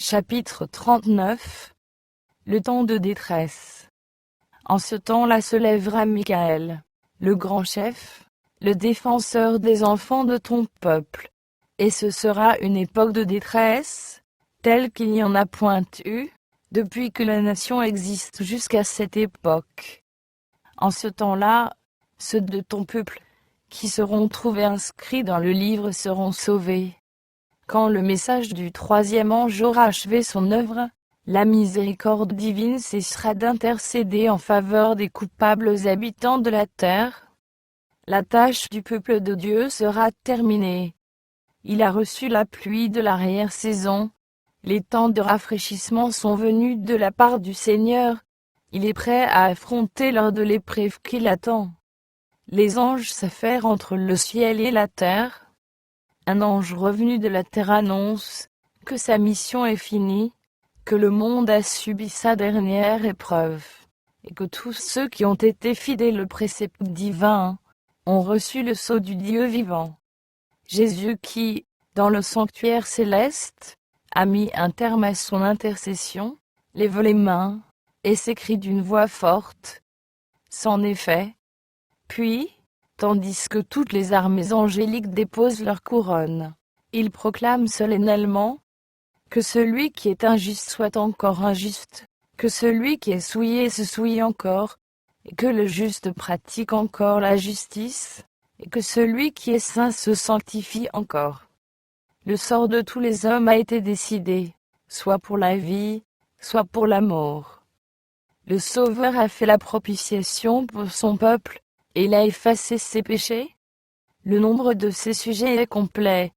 Chapitre 39. Le temps de détresse. En ce temps-là se lèvera Michaël, le grand chef, le défenseur des enfants de ton peuple. Et ce sera une époque de détresse, telle qu'il n'y en a point eu, depuis que la nation existe jusqu'à cette époque. En ce temps-là, ceux de ton peuple, qui seront trouvés inscrits dans le livre seront sauvés. Quand le message du troisième ange aura achevé son œuvre, la miséricorde divine cessera d'intercéder en faveur des coupables habitants de la terre. La tâche du peuple de Dieu sera terminée. Il a reçu la pluie de l'arrière-saison. Les temps de rafraîchissement sont venus de la part du Seigneur. Il est prêt à affronter l'heure de l'épreuve qui l'attend. Les anges s'affairent entre le ciel et la terre. Un ange revenu de la terre annonce que sa mission est finie, que le monde a subi sa dernière épreuve, et que tous ceux qui ont été fidèles au précepte divin ont reçu le sceau du Dieu vivant. Jésus qui, dans le sanctuaire céleste, a mis un terme à son intercession, lève les mains, et s'écrie d'une voix forte. C'en est fait. Puis, tandis que toutes les armées angéliques déposent leur couronne, il proclame solennellement que celui qui est injuste soit encore injuste, que celui qui est souillé se souille encore, et que le juste pratique encore la justice, et que celui qui est saint se sanctifie encore. Le sort de tous les hommes a été décidé, soit pour la vie, soit pour la mort. Le Sauveur a fait la propitiation pour son peuple, et il a effacé ses péchés. Le nombre de ses sujets est complet.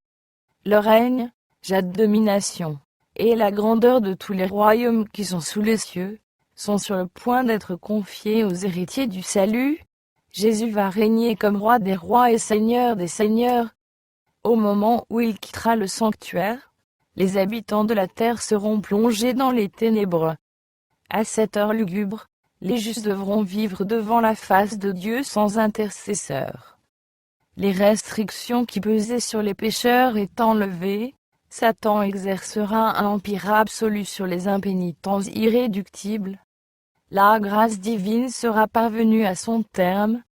Le règne, la domination, et la grandeur de tous les royaumes qui sont sous les cieux, sont sur le point d'être confiés aux héritiers du salut. Jésus va régner comme roi des rois et seigneur des seigneurs. Au moment où il quittera le sanctuaire, les habitants de la terre seront plongés dans les ténèbres. À cette heure lugubre, les justes devront vivre devant la face de Dieu sans intercesseur. Les restrictions qui pesaient sur les pécheurs étant levées, Satan exercera un empire absolu sur les impénitents irréductibles. La grâce divine sera parvenue à son terme.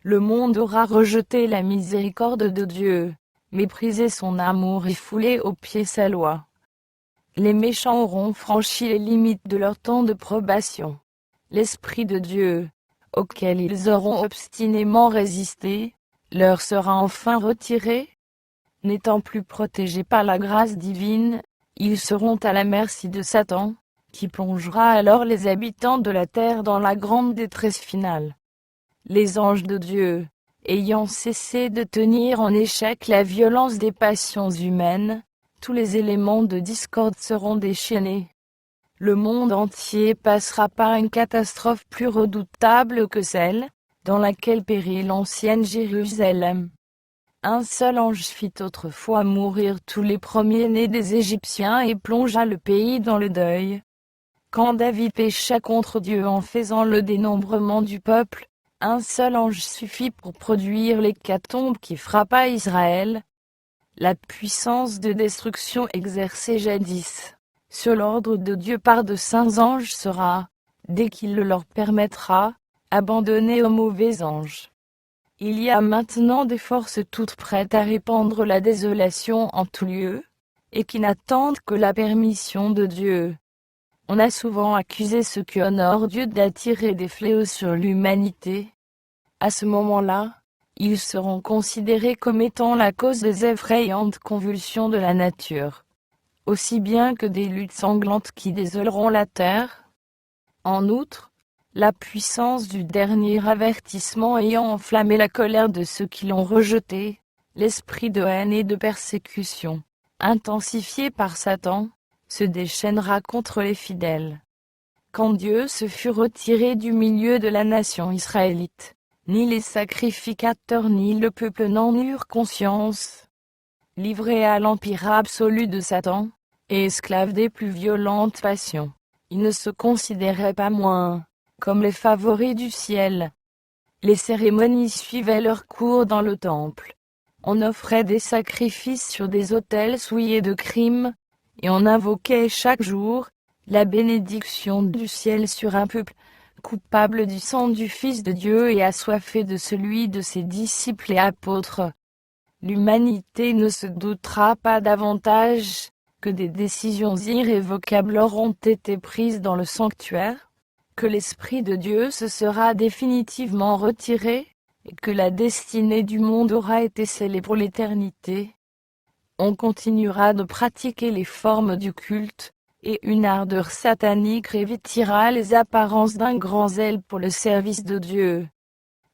Le monde aura rejeté la miséricorde de Dieu, méprisé son amour et foulé aux pieds sa loi. Les méchants auront franchi les limites de leur temps de probation. L'Esprit de Dieu, auquel ils auront obstinément résisté, leur sera enfin retiré. N'étant plus protégés par la grâce divine, ils seront à la merci de Satan, qui plongera alors les habitants de la terre dans la grande détresse finale. Les anges de Dieu, ayant cessé de tenir en échec la violence des passions humaines, tous les éléments de discorde seront déchaînés. Le monde entier passera par une catastrophe plus redoutable que celle dans laquelle périt l'ancienne Jérusalem. Un seul ange fit autrefois mourir tous les premiers-nés des Égyptiens et plongea le pays dans le deuil. Quand David pécha contre Dieu en faisant le dénombrement du peuple, un seul ange suffit pour produire l'hécatombe qui frappa Israël. La puissance de destruction exercée jadis sur l'ordre de Dieu par de saints anges sera, dès qu'il le leur permettra, abandonnée aux mauvais anges. Il y a maintenant des forces toutes prêtes à répandre la désolation en tout lieu, et qui n'attendent que la permission de Dieu. On a souvent accusé ceux qui honorent Dieu d'attirer des fléaux sur l'humanité. À ce moment-là, ils seront considérés comme étant la cause des effrayantes convulsions de la nature, aussi bien que des luttes sanglantes qui désoleront la terre. En outre, la puissance du dernier avertissement ayant enflammé la colère de ceux qui l'ont rejeté, l'esprit de haine et de persécution, intensifié par Satan, se déchaînera contre les fidèles. Quand Dieu se fut retiré du milieu de la nation israélite, ni les sacrificateurs ni le peuple n'en eurent conscience. Livrés à l'empire absolu de Satan, et esclaves des plus violentes passions, ils ne se considéraient pas moins comme les favoris du ciel. Les cérémonies suivaient leur cours dans le temple. On offrait des sacrifices sur des autels souillés de crimes, et on invoquait chaque jour la bénédiction du ciel sur un peuple coupable du sang du Fils de Dieu et assoiffé de celui de ses disciples et apôtres. L'humanité ne se doutera pas davantage que des décisions irrévocables auront été prises dans le sanctuaire, que l'Esprit de Dieu se sera définitivement retiré, et que la destinée du monde aura été scellée pour l'éternité. On continuera de pratiquer les formes du culte, et une ardeur satanique revêtira les apparences d'un grand zèle pour le service de Dieu.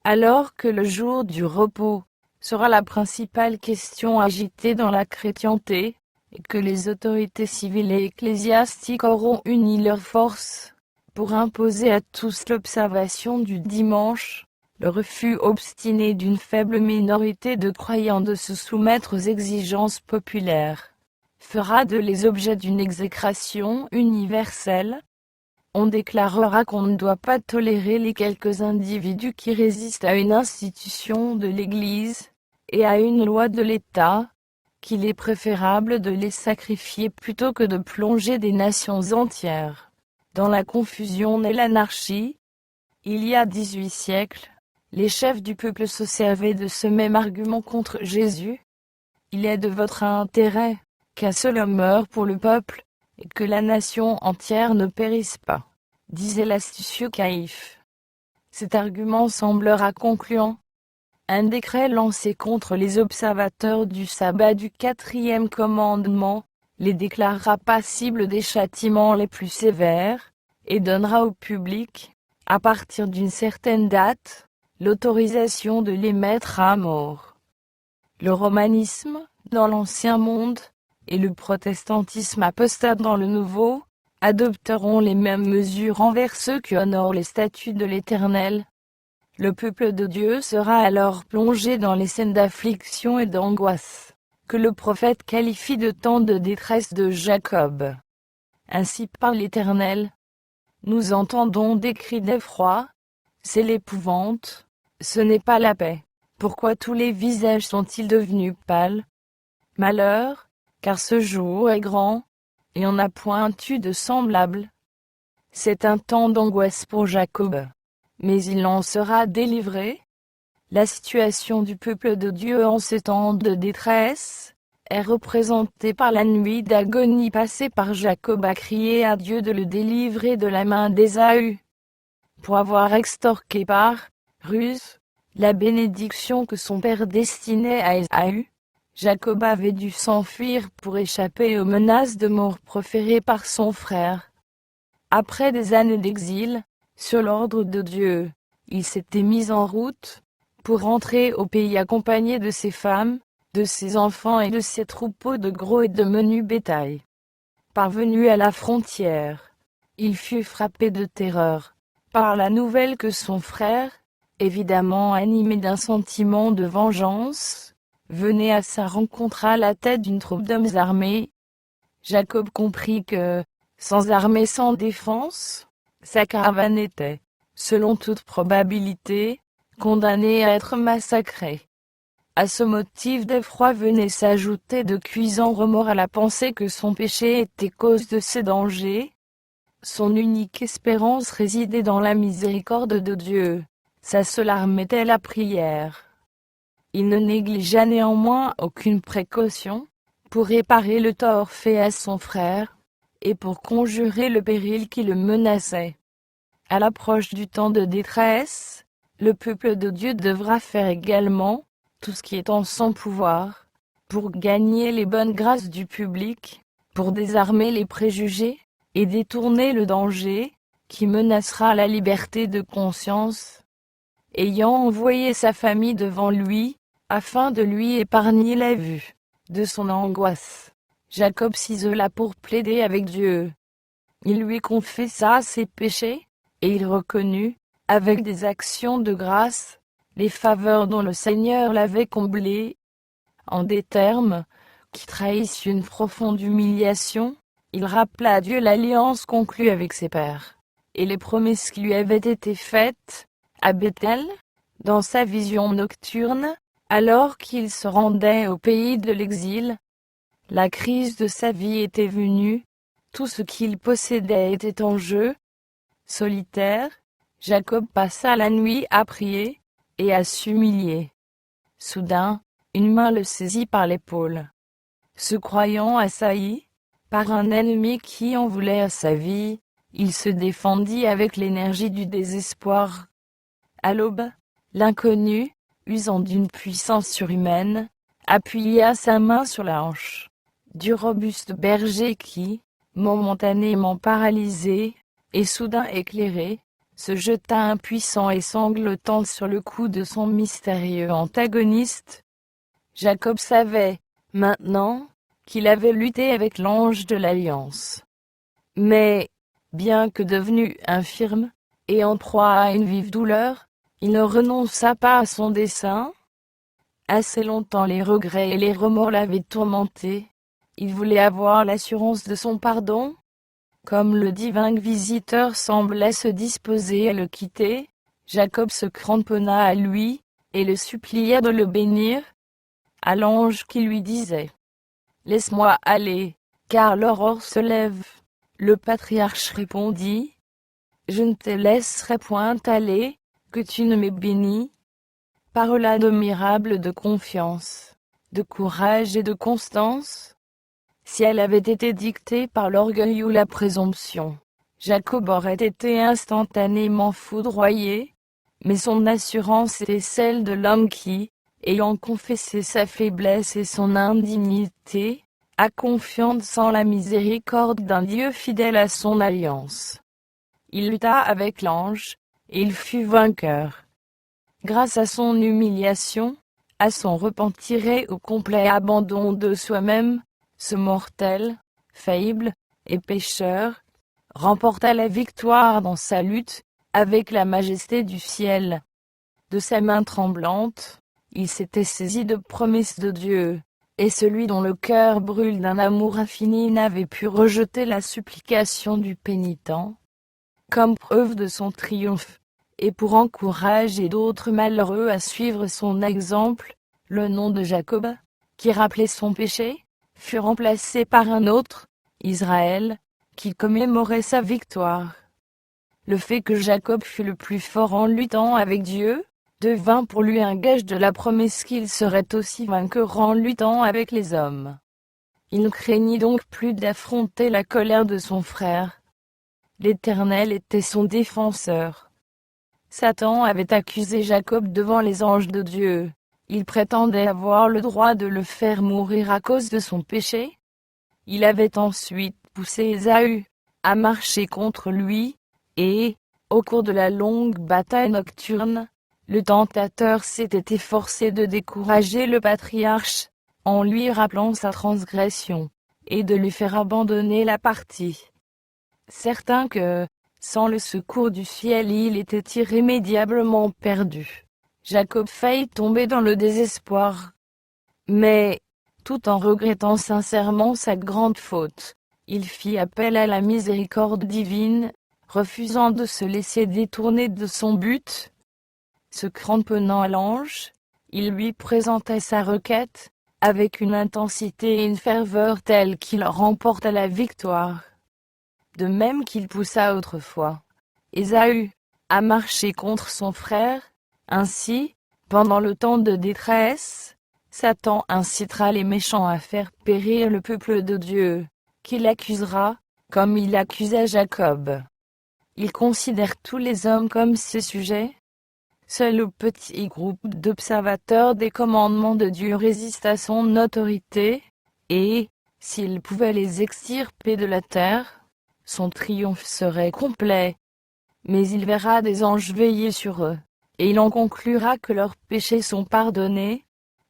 Alors que le jour du repos sera la principale question agitée dans la chrétienté, et que les autorités civiles et ecclésiastiques auront uni leurs forces pour imposer à tous l'observation du dimanche, le refus obstiné d'une faible minorité de croyants de se soumettre aux exigences populaires fera de les objets d'une exécration universelle. On déclarera qu'on ne doit pas tolérer les quelques individus qui résistent à une institution de l'Église et à une loi de l'État, qu'il est préférable de les sacrifier plutôt que de plonger des nations entières dans la confusion et l'anarchie. Il y a 18 siècles, les chefs du peuple se servaient de ce même argument contre Jésus. Il est de votre intérêt qu'un seul homme meure pour le peuple, et que la nation entière ne périsse pas, disait l'astucieux Caïphe. Cet argument semblera concluant. Un décret lancé contre les observateurs du sabbat du 4e commandement les déclarera passibles des châtiments les plus sévères, et donnera au public, à partir d'une certaine date, l'autorisation de les mettre à mort. Le romanisme, dans l'Ancien Monde, et le protestantisme apostate dans le Nouveau, adopteront les mêmes mesures envers ceux qui honorent les statuts de l'Éternel. Le peuple de Dieu sera alors plongé dans les scènes d'affliction et d'angoisse, que le prophète qualifie de temps de détresse de Jacob. Ainsi parle l'Éternel. Nous entendons des cris d'effroi, c'est l'épouvante, ce n'est pas la paix. Pourquoi tous les visages sont-ils devenus pâles? Malheur, car ce jour est grand, et on n'a point eu de semblable. C'est un temps d'angoisse pour Jacob, mais il en sera délivré. La situation du peuple de Dieu en ce temps de détresse est représentée par la nuit d'agonie passée par Jacob à crier à Dieu de le délivrer de la main d'Ésaü. Pour avoir extorqué par ruse la bénédiction que son père destinait à Ésaü, Jacob avait dû s'enfuir pour échapper aux menaces de mort proférées par son frère. Après des années d'exil, sur l'ordre de Dieu, il s'était mis en route pour rentrer au pays accompagné de ses femmes, de ses enfants et de ses troupeaux de gros et de menu bétail. Parvenu à la frontière, il fut frappé de terreur par la nouvelle que son frère, évidemment animé d'un sentiment de vengeance, venait à sa rencontre à la tête d'une troupe d'hommes armés. Jacob comprit que, sans armée, sans défense, sa caravane était, selon toute probabilité, condamnée à être massacrée. À ce motif d'effroi venait s'ajouter de cuisants remords à la pensée que son péché était cause de ces dangers. Son unique espérance résidait dans la miséricorde de Dieu. Sa seule arme était la prière. Il ne négligea néanmoins aucune précaution pour réparer le tort fait à son frère, et pour conjurer le péril qui le menaçait. À l'approche du temps de détresse, le peuple de Dieu devra faire également tout ce qui est en son pouvoir pour gagner les bonnes grâces du public, pour désarmer les préjugés et détourner le danger qui menacera la liberté de conscience. Ayant envoyé sa famille devant lui, afin de lui épargner la vue de son angoisse, Jacob s'isola pour plaider avec Dieu. Il lui confessa ses péchés, et il reconnut, avec des actions de grâce, les faveurs dont le Seigneur l'avait comblé. En des termes qui trahissent une profonde humiliation, il rappela à Dieu l'alliance conclue avec ses pères, et les promesses qui lui avaient été faites, à Bethel, dans sa vision nocturne, alors qu'il se rendait au pays de l'exil. La crise de sa vie était venue, tout ce qu'il possédait était en jeu. Solitaire, Jacob passa la nuit à prier, et à s'humilier. Soudain, une main le saisit par l'épaule. Se croyant assailli par un ennemi qui en voulait à sa vie, il se défendit avec l'énergie du désespoir. À l'aube, l'inconnu, usant d'une puissance surhumaine, appuya sa main sur la hanche du robuste berger qui, momentanément paralysé, et soudain éclairé, se jeta impuissant et sanglotant sur le cou de son mystérieux antagoniste. Jacob savait, maintenant, qu'il avait lutté avec l'ange de l'Alliance. Mais, bien que devenu infirme, et en proie à une vive douleur, il ne renonça pas à son dessein. Assez longtemps les regrets et les remords l'avaient tourmenté. Il voulait avoir l'assurance de son pardon. Comme le divin visiteur semblait se disposer à le quitter, Jacob se cramponna à lui, et le supplia de le bénir. À l'ange qui lui disait « Laisse-moi aller, car l'aurore se lève », le patriarche répondit « Je ne te laisserai point aller, que tu ne m'aies béni. » Parole admirable de confiance, de courage et de constance. Si elle avait été dictée par l'orgueil ou la présomption, Jacob aurait été instantanément foudroyé, mais son assurance était celle de l'homme qui, ayant confessé sa faiblesse et son indignité, a confiance en la miséricorde d'un Dieu fidèle à son alliance. Il lutta avec l'ange, et il fut vainqueur. Grâce à son humiliation, à son repentir et au complet abandon de soi-même, ce mortel, faillible et pécheur, remporta la victoire dans sa lutte, avec la majesté du ciel. De sa main tremblante, il s'était saisi de promesses de Dieu, et celui dont le cœur brûle d'un amour infini n'avait pu rejeter la supplication du pénitent. Comme preuve de son triomphe, et pour encourager d'autres malheureux à suivre son exemple, le nom de Jacob, qui rappelait son péché, fut remplacé par un autre, Israël, qui commémorait sa victoire. Le fait que Jacob fut le plus fort en luttant avec Dieu, devint pour lui un gage de la promesse qu'il serait aussi vainqueur en luttant avec les hommes. Il ne craignit donc plus d'affronter la colère de son frère. L'Éternel était son défenseur. Satan avait accusé Jacob devant les anges de Dieu. Il prétendait avoir le droit de le faire mourir à cause de son péché. Il avait ensuite poussé Ésaü à marcher contre lui, et, au cours de la longue bataille nocturne, le tentateur s'était efforcé de décourager le patriarche, en lui rappelant sa transgression, et de lui faire abandonner la partie. Certain que, sans le secours du ciel, il était irrémédiablement perdu. Jacob faillit tomber dans le désespoir. Mais, tout en regrettant sincèrement sa grande faute, il fit appel à la miséricorde divine, refusant de se laisser détourner de son but. Se cramponnant à l'ange, il lui présentait sa requête, avec une intensité et une ferveur telles qu'il remporta la victoire. De même qu'il poussa autrefois Ésaü à marcher contre son frère, ainsi, pendant le temps de détresse, Satan incitera les méchants à faire périr le peuple de Dieu, qu'il accusera, comme il accusa Jacob. Il considère tous les hommes comme ses sujets. Seul le petit groupe d'observateurs des commandements de Dieu résiste à son autorité, et, s'il pouvait les extirper de la terre, son triomphe serait complet. Mais il verra des anges veiller sur eux, et il en conclura que leurs péchés sont pardonnés.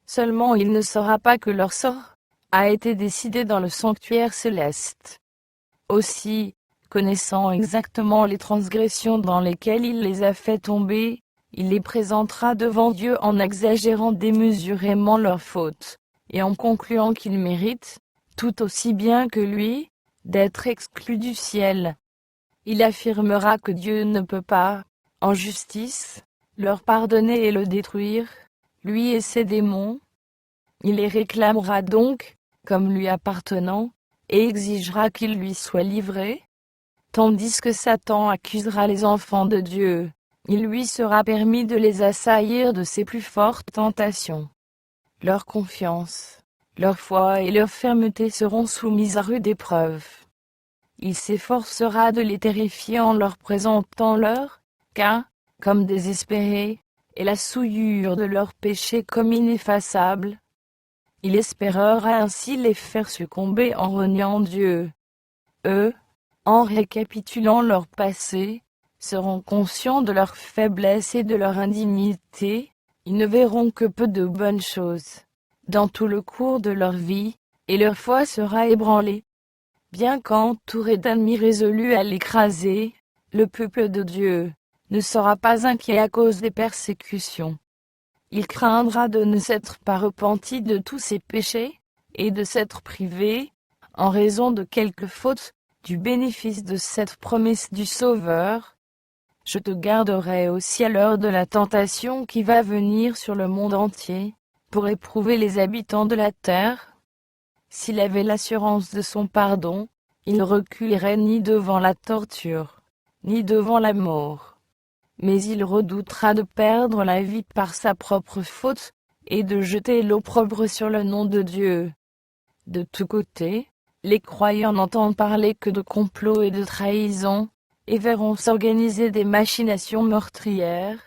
Seulement il ne saura pas que leur sort a été décidé dans le sanctuaire céleste. Aussi, connaissant exactement les transgressions dans lesquelles il les a fait tomber, il les présentera devant Dieu en exagérant démesurément leurs fautes, et en concluant qu'ils méritent, tout aussi bien que lui, d'être exclus du ciel. Il affirmera que Dieu ne peut pas, en justice, leur pardonner et le détruire, lui et ses démons. Il les réclamera donc, comme lui appartenant, et exigera qu'il lui soit livré. Tandis que Satan accusera les enfants de Dieu, il lui sera permis de les assaillir de ses plus fortes tentations. Leur confiance, leur foi et leur fermeté seront soumises à rude épreuve. Il s'efforcera de les terrifier en leur présentant leur cas comme désespérés, et la souillure de leurs péchés comme ineffaçable. Il espérera ainsi les faire succomber en reniant Dieu. Eux, en récapitulant leur passé, seront conscients de leur faiblesse et de leur indignité. Ils ne verront que peu de bonnes choses dans tout le cours de leur vie, et leur foi sera ébranlée. Bien qu'entouré d'ennemis résolus à l'écraser, le peuple de Dieu ne sera pas inquiet à cause des persécutions. Il craindra de ne s'être pas repenti de tous ses péchés, et de s'être privé, en raison de quelque faute, du bénéfice de cette promesse du Sauveur. Je te garderai aussi à l'heure de la tentation qui va venir sur le monde entier, pour éprouver les habitants de la terre. S'il avait l'assurance de son pardon, il ne reculerait ni devant la torture, ni devant la mort. Mais il redoutera de perdre la vie par sa propre faute, et de jeter l'opprobre sur le nom de Dieu. De tous côtés, les croyants n'entendent parler que de complots et de trahisons, et verront s'organiser des machinations meurtrières.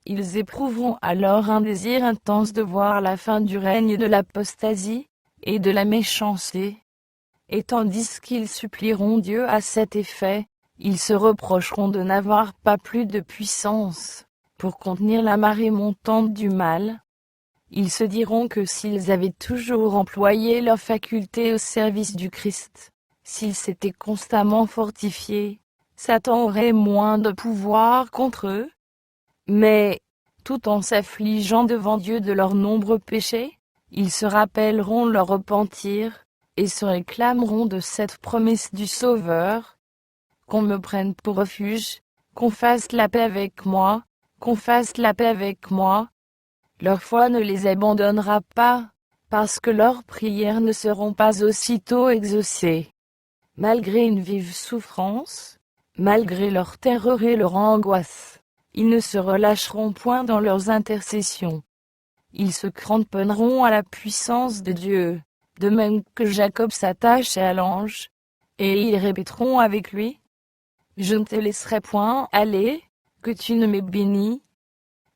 Ils éprouveront alors un désir intense de voir la fin du règne de l'apostasie, et de la méchanceté. Et tandis qu'ils supplieront Dieu à cet effet, ils se reprocheront de n'avoir pas plus de puissance pour contenir la marée montante du mal. Ils se diront que s'ils avaient toujours employé leurs facultés au service du Christ, s'ils s'étaient constamment fortifiés, Satan aurait moins de pouvoir contre eux. Mais, tout en s'affligeant devant Dieu de leurs nombreux péchés, ils se rappelleront leur repentir, et se réclameront de cette promesse du Sauveur. Qu'on me prenne pour refuge, qu'on fasse la paix avec moi, qu'on fasse la paix avec moi. Leur foi ne les abandonnera pas, parce que leurs prières ne seront pas aussitôt exaucées. Malgré une vive souffrance, malgré leur terreur et leur angoisse, ils ne se relâcheront point dans leurs intercessions. Ils se cramponneront à la puissance de Dieu, de même que Jacob s'attache à l'ange, et ils répéteront avec lui: je ne te laisserai point aller, que tu ne m'aies béni.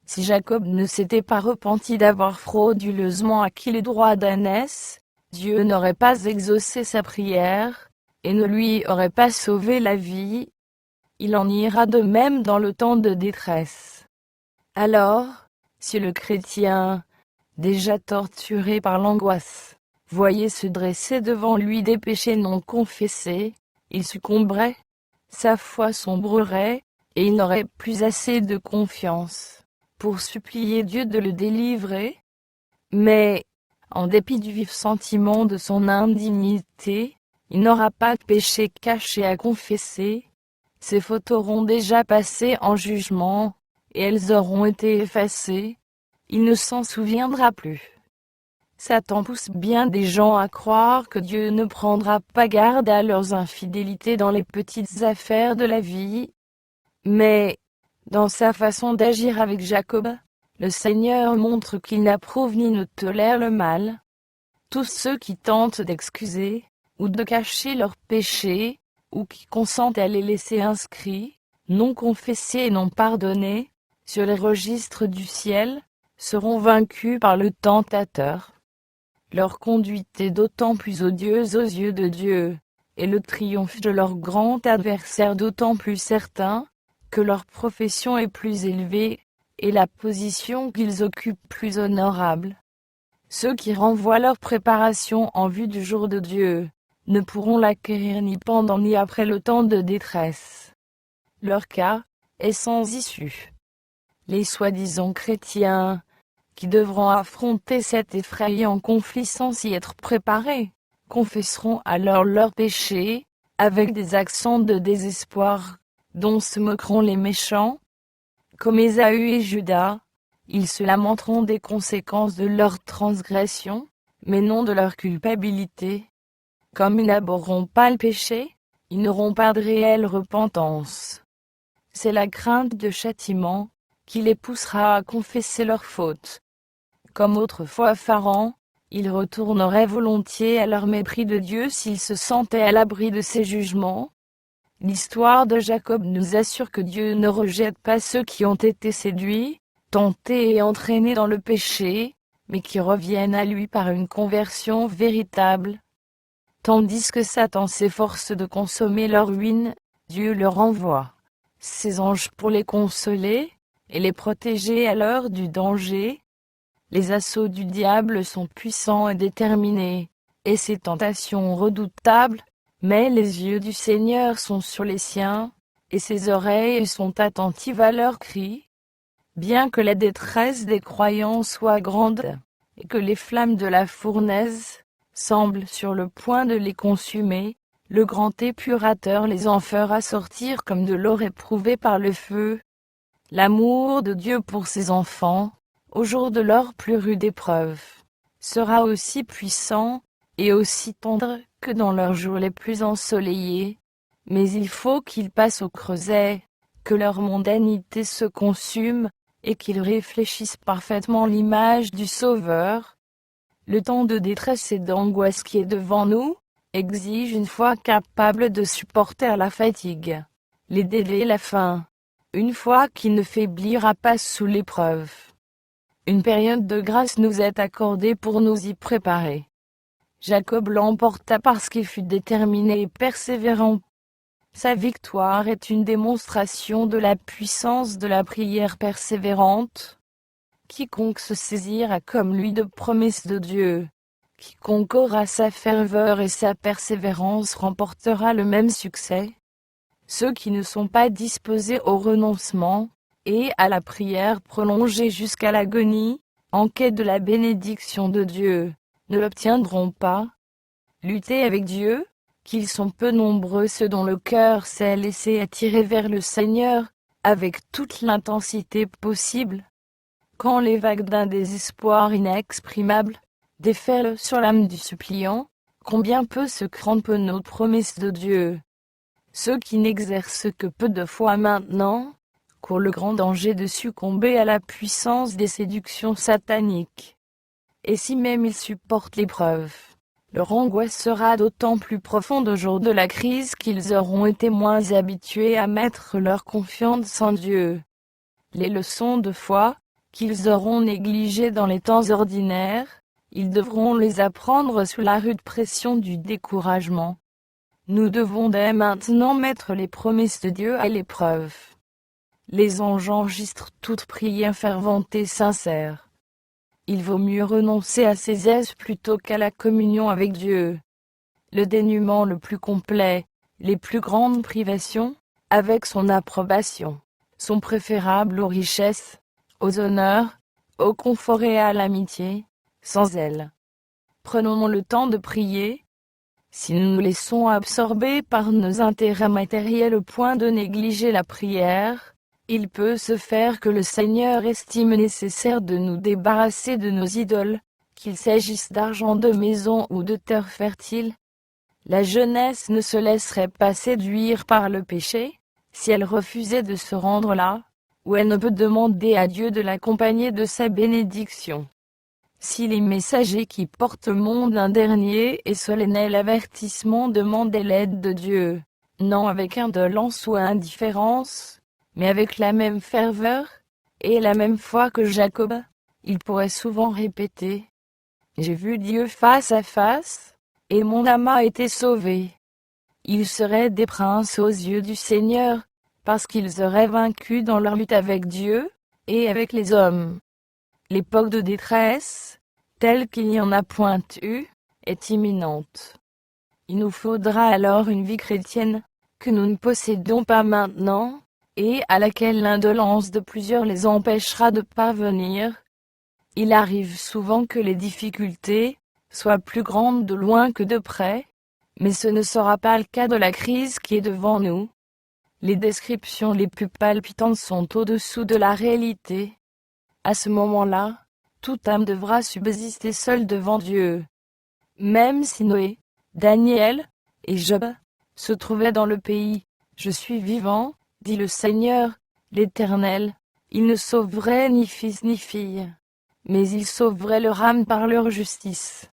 Si Jacob ne s'était pas repenti d'avoir frauduleusement acquis les droits d'ânesse, Dieu n'aurait pas exaucé sa prière, et ne lui aurait pas sauvé la vie. Il en ira de même dans le temps de détresse. Alors, si le chrétien, déjà torturé par l'angoisse, voyait se dresser devant lui des péchés non confessés, il succomberait. Sa foi sombrerait, et il n'aurait plus assez de confiance pour supplier Dieu de le délivrer. Mais, en dépit du vif sentiment de son indignité, il n'aura pas de péché caché à confesser. Ses fautes auront déjà passé en jugement, et elles auront été effacées. Il ne s'en souviendra plus. Satan pousse bien des gens à croire que Dieu ne prendra pas garde à leurs infidélités dans les petites affaires de la vie. Mais, dans sa façon d'agir avec Jacob, le Seigneur montre qu'il n'approuve ni ne tolère le mal. Tous ceux qui tentent d'excuser, ou de cacher leurs péchés, ou qui consentent à les laisser inscrits, non confessés et non pardonnés, sur les registres du ciel, seront vaincus par le tentateur. Leur conduite est d'autant plus odieuse aux yeux de Dieu, et le triomphe de leur grand adversaire d'autant plus certain, que leur profession est plus élevée, et la position qu'ils occupent plus honorable. Ceux qui renvoient leur préparation en vue du jour de Dieu, ne pourront l'acquérir ni pendant ni après le temps de détresse. Leur cas est sans issue. Les soi-disant chrétiens, qui devront affronter cet effrayant conflit sans s'y être préparés, confesseront alors leurs péchés, avec des accents de désespoir, dont se moqueront les méchants. Comme Ésaü et Judas, ils se lamenteront des conséquences de leur transgression, mais non de leur culpabilité. Comme ils n'abhorront pas le péché, ils n'auront pas de réelle repentance. C'est la crainte de châtiment qui les poussera à confesser leurs fautes. Comme autrefois Pharaon, ils retourneraient volontiers à leur mépris de Dieu s'ils se sentaient à l'abri de ses jugements. L'histoire de Jacob nous assure que Dieu ne rejette pas ceux qui ont été séduits, tentés et entraînés dans le péché, mais qui reviennent à lui par une conversion véritable. Tandis que Satan s'efforce de consommer leur ruine, Dieu leur envoie ses anges pour les consoler et les protéger à l'heure du danger. Les assauts du diable sont puissants et déterminés, et ses tentations redoutables, mais les yeux du Seigneur sont sur les siens, et ses oreilles sont attentives à leurs cris. Bien que la détresse des croyants soit grande, et que les flammes de la fournaise semblent sur le point de les consumer, le grand épurateur les en fera sortir comme de l'or éprouvé par le feu. L'amour de Dieu pour ses enfants, au jour de leur plus rude épreuve, sera aussi puissant et aussi tendre que dans leurs jours les plus ensoleillés. Mais il faut qu'ils passent au creuset, que leur mondanité se consume, et qu'ils réfléchissent parfaitement l'image du Sauveur. Le temps de détresse et d'angoisse qui est devant nous exige une foi capable de supporter la fatigue, les délais et la faim, une foi qui ne faiblira pas sous l'épreuve. Une période de grâce nous est accordée pour nous y préparer. Jacob l'emporta parce qu'il fut déterminé et persévérant. Sa victoire est une démonstration de la puissance de la prière persévérante. Quiconque se saisira comme lui de promesses de Dieu, quiconque aura sa ferveur et sa persévérance remportera le même succès. Ceux qui ne sont pas disposés au renoncement et à la prière prolongée jusqu'à l'agonie, en quête de la bénédiction de Dieu, ne l'obtiendront pas. Luttez avec Dieu, qu'ils sont peu nombreux ceux dont le cœur s'est laissé attirer vers le Seigneur, avec toute l'intensité possible. Quand les vagues d'un désespoir inexprimable déferlent sur l'âme du suppliant, combien peut se cramponner aux promesses de Dieu. Ceux qui n'exercent que peu de foi maintenant, courent le grand danger de succomber à la puissance des séductions sataniques. Et si même ils supportent l'épreuve, leur angoisse sera d'autant plus profonde au jour de la crise qu'ils auront été moins habitués à mettre leur confiance en Dieu. Les leçons de foi qu'ils auront négligées dans les temps ordinaires, ils devront les apprendre sous la rude pression du découragement. Nous devons dès maintenant mettre les promesses de Dieu à l'épreuve. Les anges enregistrent toute prière fervente et sincère. Il vaut mieux renoncer à ses aises plutôt qu'à la communion avec Dieu. Le dénuement le plus complet, les plus grandes privations, avec son approbation, sont préférables aux richesses, aux honneurs, au confort et à l'amitié, sans elles. Prenons le temps de prier. Si nous nous laissons absorber par nos intérêts matériels au point de négliger la prière, il peut se faire que le Seigneur estime nécessaire de nous débarrasser de nos idoles, qu'il s'agisse d'argent, de maison ou de terre fertile. La jeunesse ne se laisserait pas séduire par le péché, si elle refusait de se rendre là, où elle ne peut demander à Dieu de l'accompagner de sa bénédiction. Si les messagers qui portent au monde un dernier et solennel avertissement demandaient l'aide de Dieu, non avec indolence ou indifférence, mais avec la même ferveur et la même foi que Jacob, ils pourraient souvent répéter « J'ai vu Dieu face à face, et mon âme a été sauvée ». Ils seraient des princes aux yeux du Seigneur, parce qu'ils auraient vaincu dans leur lutte avec Dieu et avec les hommes. L'époque de détresse, telle qu'il n'y en a point eu, est imminente. Il nous faudra alors une vie chrétienne, que nous ne possédons pas maintenant, et à laquelle l'indolence de plusieurs les empêchera de parvenir. Il arrive souvent que les difficultés soient plus grandes de loin que de près, mais ce ne sera pas le cas de la crise qui est devant nous. Les descriptions les plus palpitantes sont au-dessous de la réalité. À ce moment-là, toute âme devra subsister seule devant Dieu, Même si Noé, Daniel et Job se trouvaient dans le pays, je suis vivant, dit le Seigneur, l'Éternel. Ils ne sauveraient ni fils ni fille, mais ils sauveraient leur âme par leur justice.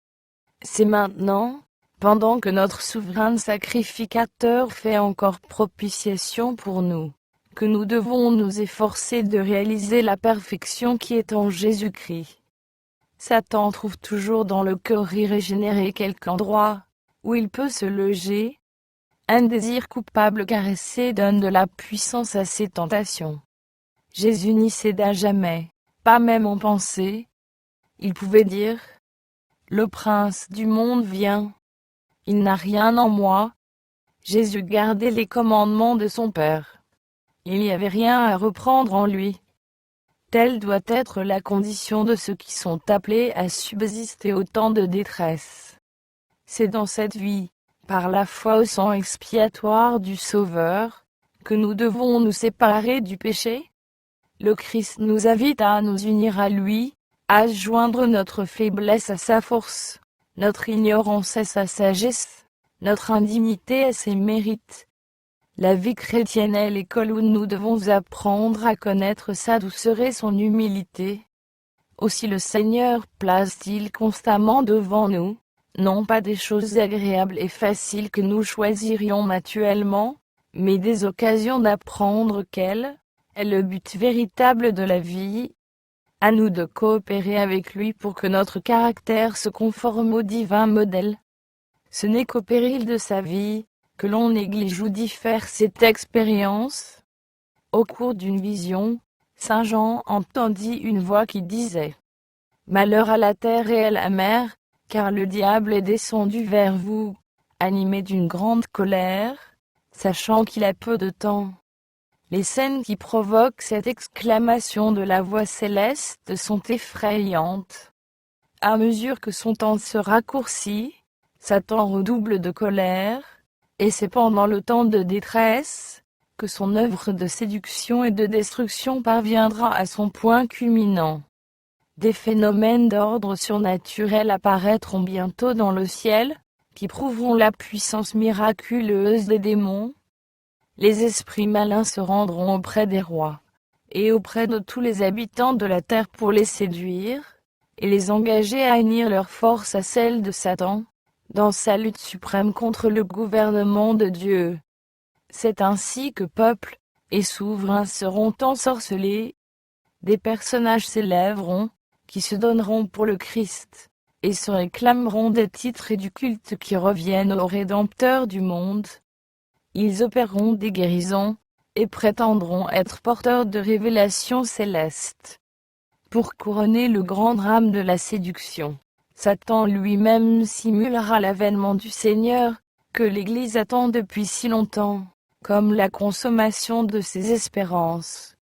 C'est maintenant, pendant que notre souverain sacrificateur fait encore propitiation pour nous, que nous devons nous efforcer de réaliser la perfection qui est en Jésus-Christ. Satan trouve toujours dans le cœur irrégénéré quelque endroit où il peut se loger. Un désir coupable caressé donne de la puissance à ses tentations. Jésus n'y céda jamais, pas même en pensée. Il pouvait dire: le prince du monde vient. Il n'a rien en moi. Jésus gardait les commandements de son Père. Il n'y avait rien à reprendre en lui. Telle doit être la condition de ceux qui sont appelés à subsister au temps de détresse. C'est dans cette vie, par la foi au sang expiatoire du Sauveur, que nous devons nous séparer du péché. Le Christ nous invite à nous unir à lui, à joindre notre faiblesse à sa force, notre ignorance à sa sagesse, notre indignité à ses mérites. La vie chrétienne est l'école où nous devons apprendre à connaître sa douceur et son humilité. Aussi le Seigneur place-t-il constamment devant nous, non pas des choses agréables et faciles que nous choisirions naturellement, mais des occasions d'apprendre quel est le but véritable de la vie. À nous de coopérer avec lui pour que notre caractère se conforme au divin modèle. Ce n'est qu'au péril de sa vie que l'on néglige ou diffère cette expérience. Au cours d'une vision, Saint Jean entendit une voix qui disait: malheur à la terre et à la mer, car le diable est descendu vers vous, animé d'une grande colère, sachant qu'il a peu de temps. Les scènes qui provoquent cette exclamation de la voix céleste sont effrayantes. À mesure que son temps se raccourcit, Satan redouble de colère, et c'est pendant le temps de détresse que son œuvre de séduction et de destruction parviendra à son point culminant. Des phénomènes d'ordre surnaturel apparaîtront bientôt dans le ciel, qui prouveront la puissance miraculeuse des démons. Les esprits malins se rendront auprès des rois, et auprès de tous les habitants de la terre pour les séduire, et les engager à unir leurs forces à celles de Satan, dans sa lutte suprême contre le gouvernement de Dieu. C'est ainsi que peuples et souverains seront ensorcelés. Des personnages s'élèveront, qui se donneront pour le Christ, et se réclameront des titres et du culte qui reviennent au Rédempteur du monde. Ils opéreront des guérisons, et prétendront être porteurs de révélations célestes. Pour couronner le grand drame de la séduction, Satan lui-même simulera l'avènement du Seigneur, que l'Église attend depuis si longtemps, comme la consommation de ses espérances.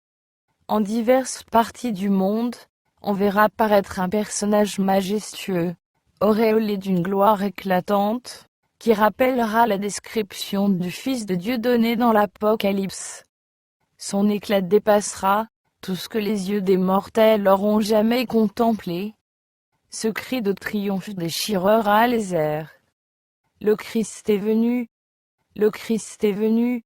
En diverses parties du monde, on verra paraître un personnage majestueux, auréolé d'une gloire éclatante, qui rappellera la description du Fils de Dieu donnée dans l'Apocalypse. Son éclat dépassera tout ce que les yeux des mortels auront jamais contemplé. Ce cri de triomphe déchirera les airs. Le Christ est venu. Le Christ est venu.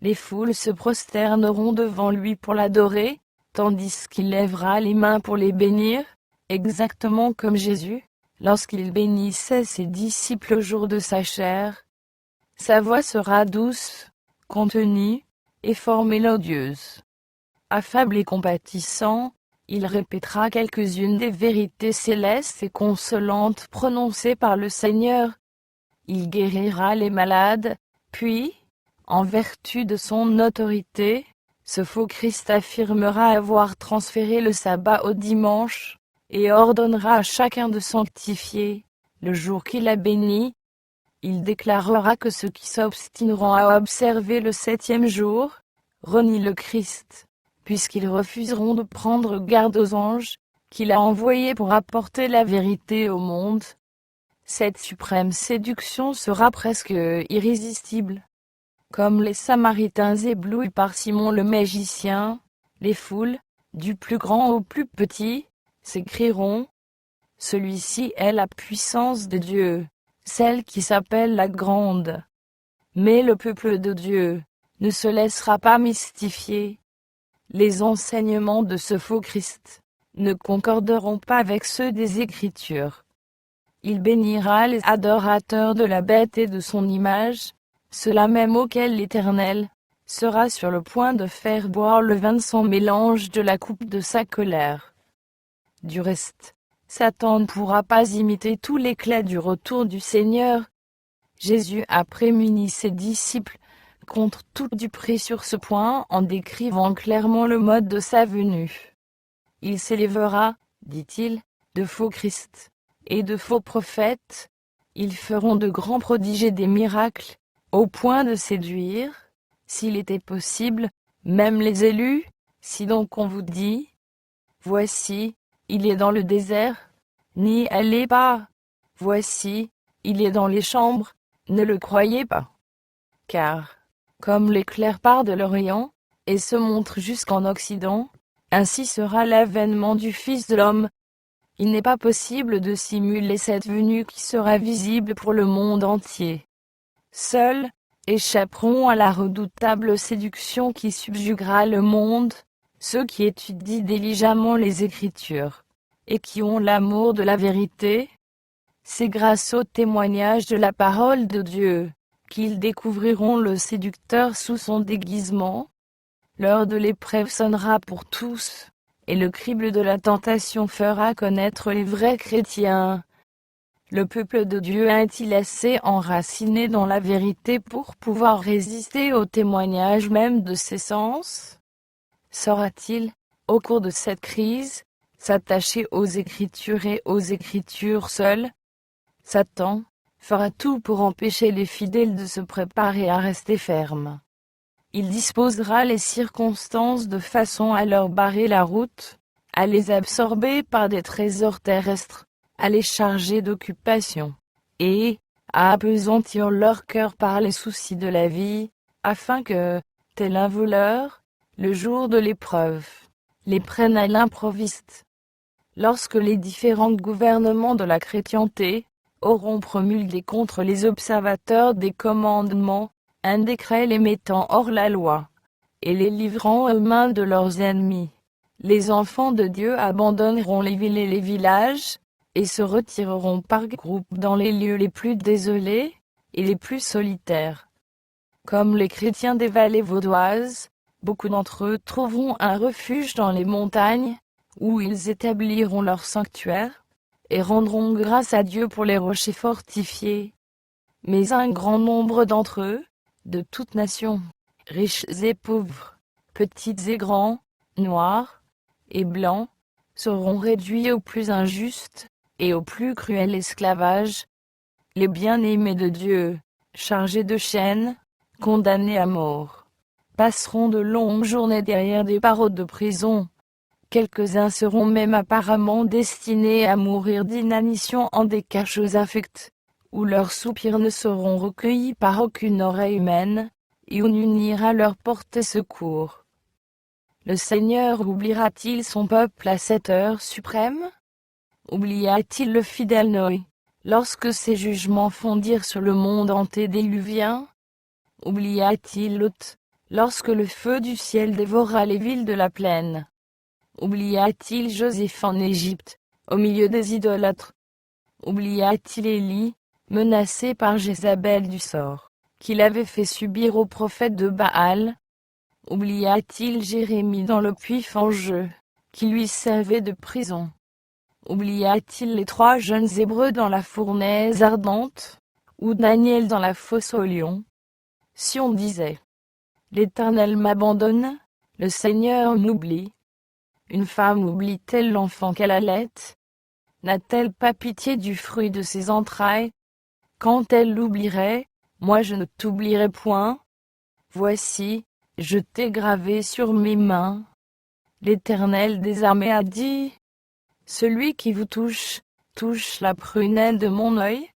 Les foules se prosterneront devant lui pour l'adorer, tandis qu'il lèvera les mains pour les bénir, exactement comme Jésus, lorsqu'il bénissait ses disciples au jour de sa chair. Sa voix sera douce, contenue, et fort mélodieuse. Affable et compatissant, il répétera quelques-unes des vérités célestes et consolantes prononcées par le Seigneur. Il guérira les malades, puis, en vertu de son autorité, ce faux Christ affirmera avoir transféré le sabbat au dimanche, et ordonnera à chacun de sanctifier le jour qu'il a béni. Il déclarera que ceux qui s'obstineront à observer le 7e jour renient le Christ, puisqu'ils refuseront de prendre garde aux anges qu'il a envoyés pour apporter la vérité au monde. Cette suprême séduction sera presque irrésistible. Comme les Samaritains éblouis par Simon le magicien, les foules, du plus grand au plus petit, s'écrieront: Celui-ci est la puissance de Dieu, celle qui s'appelle la grande. Mais le peuple de Dieu ne se laissera pas mystifier. Les enseignements de ce faux Christ ne concorderont pas avec ceux des Écritures. Il bénira les adorateurs de la bête et de son image, ceux-là même auxquels l'Éternel sera sur le point de faire boire le vin sans mélange de la coupe de sa colère. Du reste, Satan ne pourra pas imiter tout l'éclat du retour du Seigneur. Jésus a prémuni ses disciples contre tout duperie sur ce point en décrivant clairement le mode de sa venue. Il s'élèvera, dit-il, de faux Christ et de faux prophètes. Ils feront de grands prodiges et des miracles, au point de séduire, s'il était possible, même les élus. Si donc on vous dit, voici, il est dans le désert, n'y allez pas. Voici, il est dans les chambres, ne le croyez pas. Car, comme l'éclair part de l'Orient, et se montre jusqu'en Occident, ainsi sera l'avènement du Fils de l'homme. Il n'est pas possible de simuler cette venue qui sera visible pour le monde entier. Seuls échapperont à la redoutable séduction qui subjuguera le monde, ceux qui étudient diligemment les Écritures, et qui ont l'amour de la vérité. C'est grâce au témoignage de la parole de Dieu qu'ils découvriront le séducteur sous son déguisement. L'heure de l'épreuve sonnera pour tous, et le crible de la tentation fera connaître les vrais chrétiens. Le peuple de Dieu est-il assez enraciné dans la vérité pour pouvoir résister au témoignage même de ses sens? Saura-t-il, au cours de cette crise, s'attacher aux Écritures et aux Écritures seules? Satan fera tout pour empêcher les fidèles de se préparer à rester fermes. Il disposera les circonstances de façon à leur barrer la route, à les absorber par des trésors terrestres, à les charger d'occupations, et à appesantir leur cœur par les soucis de la vie, afin que, tel un voleur, le jour de l'épreuve, les prenne à l'improviste. Lorsque les différents gouvernements de la chrétienté auront promulgué contre les observateurs des commandements un décret les mettant hors la loi, et les livrant aux mains de leurs ennemis, les enfants de Dieu abandonneront les villes et les villages, et se retireront par groupes dans les lieux les plus désolés et les plus solitaires. Comme les chrétiens des vallées vaudoises, beaucoup d'entre eux trouveront un refuge dans les montagnes, où ils établiront leur sanctuaire, et rendront grâce à Dieu pour les rochers fortifiés. Mais un grand nombre d'entre eux, de toutes nations, riches et pauvres, petits et grands, noirs et blancs, seront réduits au plus injuste et au plus cruel esclavage. Les bien-aimés de Dieu, chargés de chaînes, condamnés à mort, passeront de longues journées derrière des barreaux de prison. Quelques-uns seront même apparemment destinés à mourir d'inanition en des cachots infects, où leurs soupirs ne seront recueillis par aucune oreille humaine, et où nul n'ira leur porter secours. Le Seigneur oubliera-t-il son peuple à cette heure suprême? Oublia-t-il le fidèle Noé, lorsque ses jugements fondirent sur le monde antédéluvien? Oublia-t-il Lot, lorsque le feu du ciel dévora les villes de la plaine? Oublia-t-il Joseph en Égypte, au milieu des idolâtres? Oublia-t-il Élie, menacé par Jézabel du sort qu'il avait fait subir aux prophètes de Baal? Oublia-t-il Jérémie dans le puits fangeux, qui lui servait de prison? Oublia-t-il les 3 jeunes Hébreux dans la fournaise ardente, ou Daniel dans la fosse aux lions? Si on disait, l'Éternel m'abandonne, le Seigneur m'oublie. Une femme oublie-t-elle l'enfant qu'elle allait? N'a-t-elle pas pitié du fruit de ses entrailles? Quand elle l'oublierait, moi je ne t'oublierai point. Voici, je t'ai gravé sur mes mains. L'Éternel des armées a dit, celui qui vous touche, touche la prunelle de mon œil.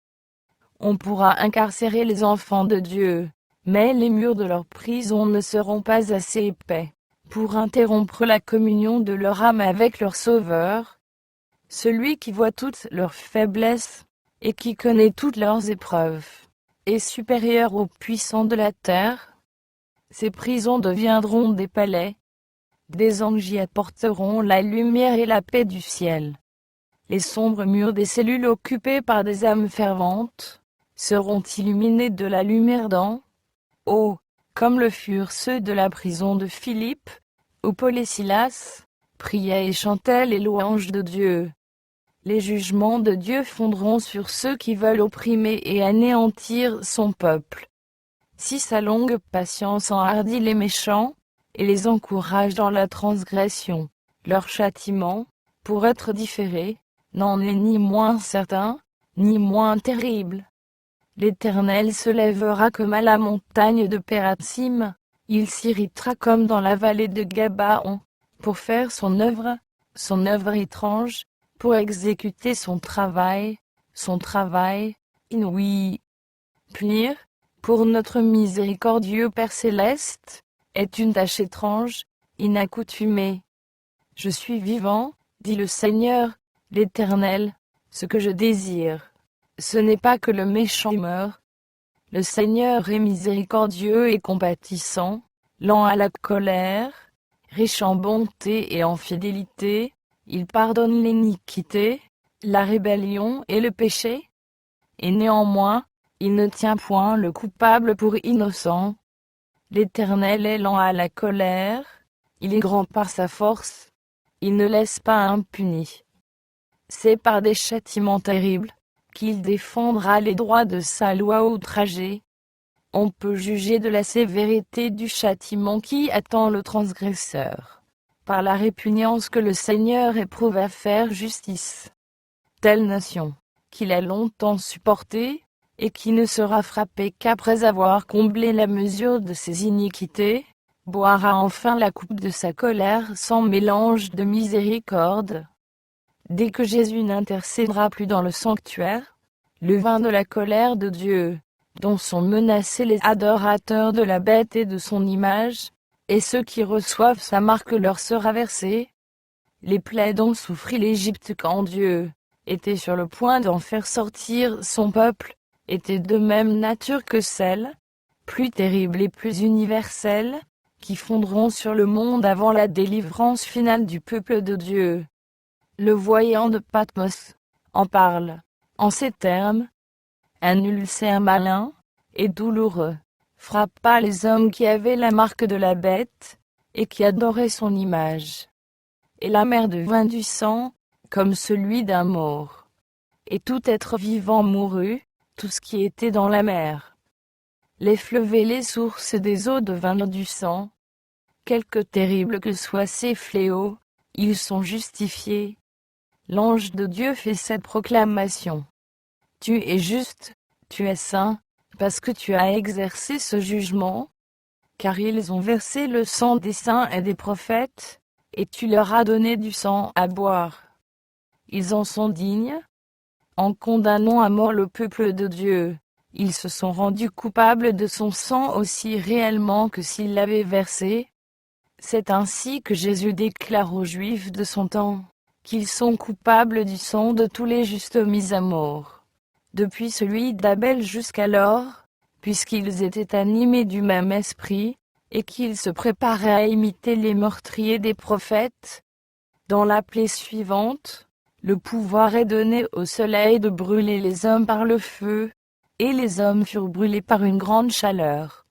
On pourra incarcérer les enfants de Dieu, mais les murs de leur prison ne seront pas assez épais pour interrompre la communion de leur âme avec leur Sauveur. Celui qui voit toutes leurs faiblesses, et qui connaît toutes leurs épreuves, est supérieur aux puissants de la terre. Ces prisons deviendront des palais. Des anges y apporteront la lumière et la paix du ciel. Les sombres murs des cellules occupées par des âmes ferventes seront illuminés de la lumière d'en haut, comme le furent ceux de la prison de Philippe, où Paul et Silas priaient et chantaient les louanges de Dieu. Les jugements de Dieu fondront sur ceux qui veulent opprimer et anéantir son peuple. Si sa longue patience enhardit les méchants, et les encourage dans la transgression, leur châtiment, pour être différé, n'en est ni moins certain, ni moins terrible. L'Éternel se lèvera comme à la montagne de Pératsim, il s'irritera comme dans la vallée de Gabaon, pour faire son œuvre étrange, pour exécuter son travail inouï. Punir, pour notre miséricordieux Père céleste, est une tâche étrange, inaccoutumée. Je suis vivant, dit le Seigneur, l'Éternel, ce que je désire, ce n'est pas que le méchant meure. Le Seigneur est miséricordieux et compatissant, lent à la colère, riche en bonté et en fidélité, il pardonne l'iniquité, la rébellion et le péché. Et néanmoins, il ne tient point le coupable pour innocent. L'Éternel est lent à la colère, il est grand par sa force, il ne laisse pas impuni. C'est par des châtiments terribles qu'il défendra les droits de sa loi outragée. On peut juger de la sévérité du châtiment qui attend le transgresseur, par la répugnance que le Seigneur éprouve à faire justice. Telle nation, qu'il a longtemps supportée, et qui ne sera frappée qu'après avoir comblé la mesure de ses iniquités, boira enfin la coupe de sa colère sans mélange de miséricorde. Dès que Jésus n'intercédera plus dans le sanctuaire, le vin de la colère de Dieu, dont sont menacés les adorateurs de la bête et de son image, et ceux qui reçoivent sa marque leur sera versé. Les plaies dont souffrit l'Égypte quand Dieu était sur le point d'en faire sortir son peuple, étaient de même nature que celles, plus terribles et plus universelles, qui fondront sur le monde avant la délivrance finale du peuple de Dieu. Le voyant de Patmos en parle, en ces termes: un ulcère malin et douloureux frappa les hommes qui avaient la marque de la bête, et qui adoraient son image. Et la mer devint du sang, comme celui d'un mort. Et tout être vivant mourut, tout ce qui était dans la mer. Les fleuves et les sources des eaux devinrent du sang. Quelque terribles que soient ces fléaux, ils sont justifiés. L'ange de Dieu fait cette proclamation: tu es juste, tu es saint, parce que tu as exercé ce jugement, car ils ont versé le sang des saints et des prophètes, et tu leur as donné du sang à boire. Ils en sont dignes. En condamnant à mort le peuple de Dieu, ils se sont rendus coupables de son sang aussi réellement que s'ils l'avaient versé. C'est ainsi que Jésus déclare aux Juifs de son temps qu'ils sont coupables du sang de tous les justes mis à mort, depuis celui d'Abel jusqu'alors, puisqu'ils étaient animés du même esprit, et qu'ils se préparaient à imiter les meurtriers des prophètes. Dans la plaie suivante, le pouvoir est donné au soleil de brûler les hommes par le feu, et les hommes furent brûlés par une grande chaleur.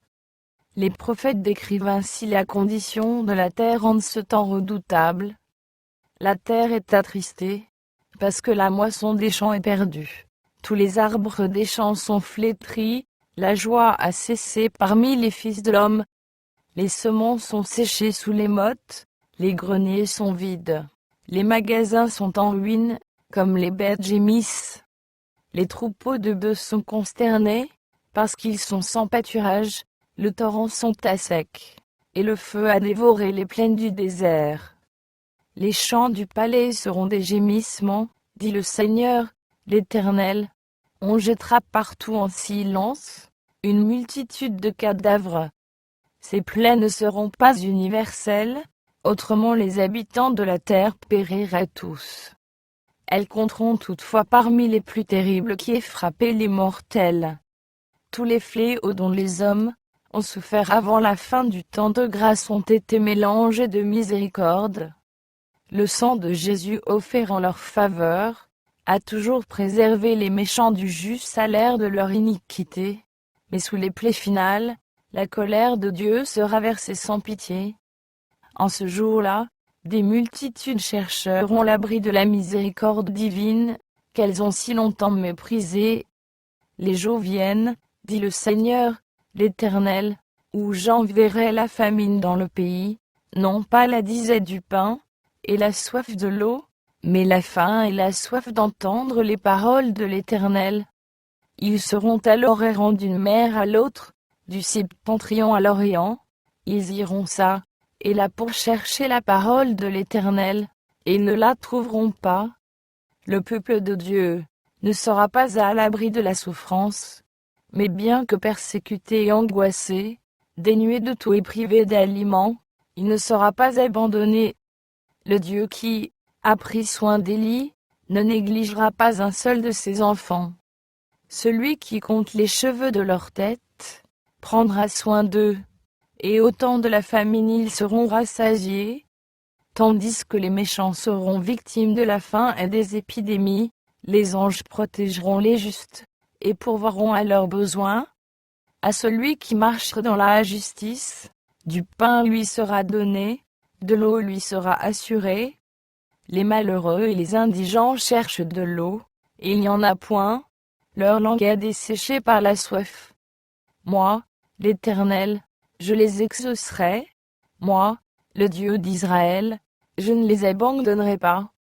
Les prophètes décrivent ainsi la condition de la terre en ce temps redoutable. La terre est attristée, parce que la moisson des champs est perdue. Tous les arbres des champs sont flétris, la joie a cessé parmi les fils de l'homme. Les semences sont séchées sous les mottes, les greniers sont vides. Les magasins sont en ruine, comme les bêtes gémissent. Les troupeaux de bœufs sont consternés, parce qu'ils sont sans pâturage, le torrent sont à sec, et le feu a dévoré les plaines du désert. Les champs du palais seront des gémissements, dit le Seigneur, l'Éternel. On jettera partout en silence une multitude de cadavres. Ces plaies ne seront pas universelles, autrement les habitants de la terre périraient tous. Elles compteront toutefois parmi les plus terribles qui aient frappé les mortels. Tous les fléaux dont les hommes ont souffert avant la fin du temps de grâce ont été mélangés de miséricorde. Le sang de Jésus offert en leur faveur a toujours préservé les méchants du juste salaire de leur iniquité. Mais sous les plaies finales, la colère de Dieu sera versée sans pitié. En ce jour-là, des multitudes chercheront l'abri de la miséricorde divine, qu'elles ont si longtemps méprisée. Les jours viennent, dit le Seigneur, l'Éternel, où j'enverrai la famine dans le pays, non pas la disette du pain, et la soif de l'eau, mais la faim et la soif d'entendre les paroles de l'Éternel. Ils seront alors errants d'une mer à l'autre, du septentrion à l'orient, ils iront ça et là pour chercher la parole de l'Éternel, et ne la trouveront pas. Le peuple de Dieu ne sera pas à l'abri de la souffrance, mais bien que persécuté et angoissé, dénué de tout et privé d'aliments, il ne sera pas abandonné. Le Dieu qui a pris soin d'Élie ne négligera pas un seul de ses enfants. Celui qui compte les cheveux de leur tête prendra soin d'eux, et au temps de la famine ils seront rassasiés, tandis que les méchants seront victimes de la faim et des épidémies. Les anges protégeront les justes, et pourvoiront à leurs besoins. À celui qui marche dans la justice, du pain lui sera donné, de l'eau lui sera assurée. Les malheureux et les indigents cherchent de l'eau, et il n'y en a point, leur langue est desséchée par la soif. Moi, l'Éternel, je les exaucerai, moi, le Dieu d'Israël, je ne les abandonnerai pas.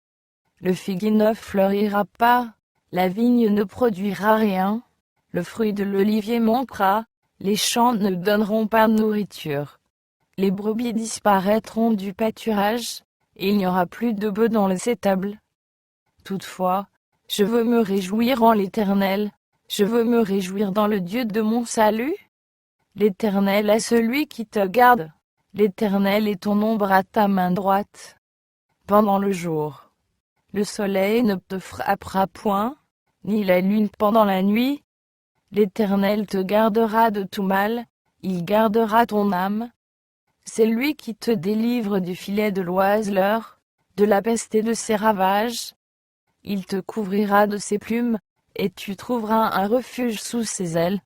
Le figuier ne fleurira pas, la vigne ne produira rien, le fruit de l'olivier manquera, les champs ne donneront pas de nourriture. Les brebis disparaîtront du pâturage, et il n'y aura plus de bœufs dans les étables. Toutefois, je veux me réjouir en l'Éternel, je veux me réjouir dans le Dieu de mon salut. L'Éternel est celui qui te garde, l'Éternel est ton ombre à ta main droite. Pendant le jour, le soleil ne te frappera point, ni la lune pendant la nuit. L'Éternel te gardera de tout mal, il gardera ton âme. C'est lui qui te délivre du filet de l'oiseleur, de la peste et de ses ravages. Il te couvrira de ses plumes, et tu trouveras un refuge sous ses ailes.